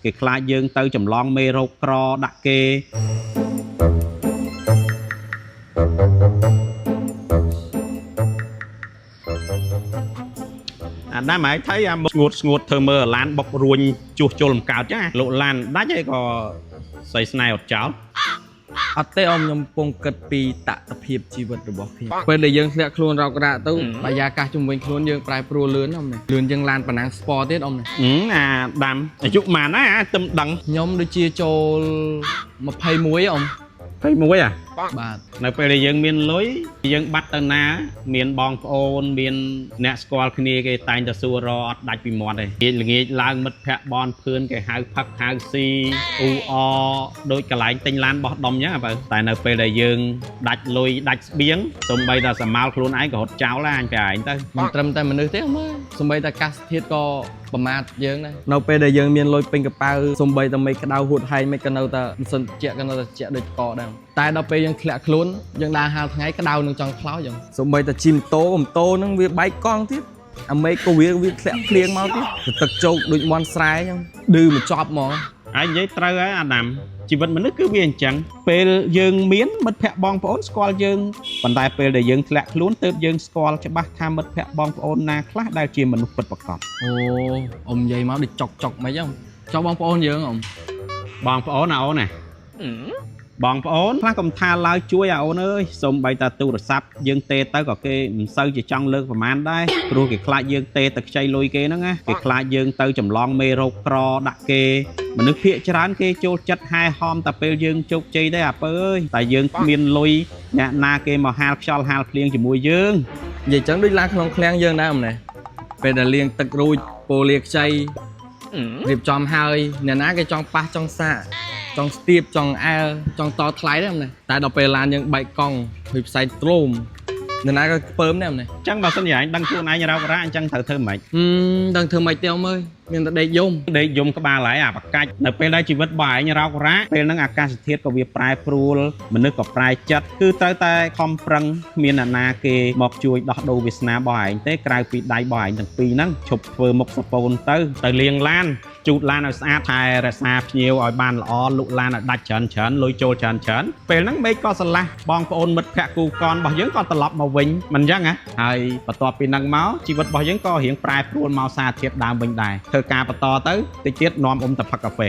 គេខ្លាចយើងទៅចម្លងមេរោគក្រដាក់គេអាដាមហើយថៃអាស្ងួតធ្វើមើលឡានបុករួញជួសជុលម្កើតចឹងលោកឡានដាច់ហើយក៏ស្អីស្នេហ៍អត់ចោលអត់ទេអមខ្ញុំពងគិតពីតថភាពជីវិតរបស់ខ្ញុំពេលដែលយើងធ្លាក់ខ្លួនរោគរ៉ាទៅបរិយាកាសជុំវិញខ្លួនយើងប្រែប្រួលលឿនអមនេះលឿនជាងឡានប៉ណ្ណាំងស្ពតទៀតអមនេះអាដាំអាយុប៉ុន្មានណាទឹមដឹងខ្ញុំដូចជាចូល21អម21បាទនៅពេលដែលយើងមានលុយយើងបាត់ទៅណាមានបងប្អូនមានអ្នកស្គាល់គ្នាគេតែងតែសួររអត់ដាច់ពីមាត់ទេល្ងាចឡើងមិត្តភ័ក្តិបនភឿនគេហៅផឹកហៅស៊ីអ៊ូអដូចកន្លែងទិញឡានបោះដុំអញ្ចឹងបើតែនៅពេលដែលយើងដាច់លុយដាច់ស្បៀងសូម្បីតែសមោលខ្លួនឯងក៏រត់ចោលដែរអញទៅឯងទៅមិនត្រឹមតែមនុស្សទេមើលសូម្បីតែអាកាសធាតុក៏ប្រមាថយើងដែរនៅពេលដែលយើងមានលុយពេញកប៉ៅសូម្បីតែមិនក្តៅហួតហែងមិនក៏នៅតែមិនសិនជាក៏នៅតែជាដូចកដែរតែដល់ពេលយើងធ្លាក់ខ្លួនយើងដើរហាលថ្ងៃក្តៅនឹងចង់ខ្លោចចឹងសូម្បីតែជិះម៉ូតូហ្នឹងវាបែកកង់ទៀតអាមេក៏វាធ្លាក់ភ្លៀងមកទៀតទឹកជោកដូចមន់ស្រែចឹងឌឺមកចប់ហ្មងឯងនិយាយត្រូវហើយអាដាមជីវិតមនុស្សគឺវាអញ្ចឹងពេលយើងមានមិត្តភ័ក្តិបងប្អូនស្គាល់យើងប៉ុន្តែពេលដែលយើងធ្លាក់ខ្លួនទើបយើងស្គាល់ច្បាស់ថាមិត្តភ័ក្តិបងប្អូនណាខ្លះដែលជាមនុស្សពិតប្រាកដអូអ៊ំនិយាយមកដូចចុកមិនអញ្ចឹងចុកបងប្អូនយើងអ៊ំបងប្អូនណាអូនណាបងប្អូនខ្លះកំថាឡើយជួយអូនអើយសូម្បីតែទូរស័ព្ទយើងទេទៅក៏គេមិនសូវជាចង់លើកប្រមាណដែរព្រោះគេខ្លាចយើងទេទៅខ្ចីលុយគេហ្នឹងណាគេខ្លាចយើងទៅចម្លងមេរោគក្រដាក់គេមនុស្សភាគច្រើនគេចូលចិត្តហែហមតែពេលយើងជោគជ័យទេអាពើអើយតែយើងគ្មានលុយអ្នកណាគេមកហាលខ្យល់ហាលភ្លៀងជាមួយយើងនិយាយចឹងដូចឡានក្នុងឃ្លាំងយើងដែរអ៊ំណែពេលដែលលាងទឹករួចពោលាខ្ចីរៀបចំហើយអ្នកណាគេចង់ប៉ះចង់សាកចង់ស្ទាបចង់អែលចង់តថ្លៃដែរណាតែដល់ពេលឡានយើងបែកកង់ហើយផ្សែងទ្រោមអ្នកណាក៏ខ្ពើមដែរណាអញ្ចឹងបើសិនជាអញដឹងខ្លួនឯងរោគរ៉ាអញ្ចឹងត្រូវធ្វើម៉េចដឹងធ្វើម៉េចទេអើមើលមានតែដេកយំក្បាលហើយអាបកាច់នៅពេលដែលជីវិតរបស់ឯងរោគរ៉ាពេលហ្នឹងអាកាសធាតុក៏វាប្រែប្រួលមនុស្សក៏ប្រែចិត្តគឺត្រូវតែខំប្រឹងមានអ្នកណាគេមកជួយដោះដូរវាសនារបស់ឯងទេក្រៅពីដៃរបស់ឯងទាំងពីរហ្នឹងឈប់ធ្វើមុខសពូនទៅលាងឡានជូតឡានឲ្យស្អាតថែរក្សាភ្ញៀវឲ្យបានល្អលក់ឡានឲ្យដាច់ច្រើនលុយចូលច្រើនពេលហ្នឹងមេឃក៏ស្រឡះបងប្អូនមិត្តភ័ក្តិគូកនរបស់យើងក៏ត្រឡប់មកវិញមិនអញ្ចឹងហ៎ហើយបន្ទាប់ពីហ្នឹងមកជីវិតរបស់យើងក៏រៀងប្រែប្រួលមកសារធាតុដើមវិញដែរធ្វើការបន្តទៅតិចទៀតនាំអ៊ំទៅផឹកកាហ្វេ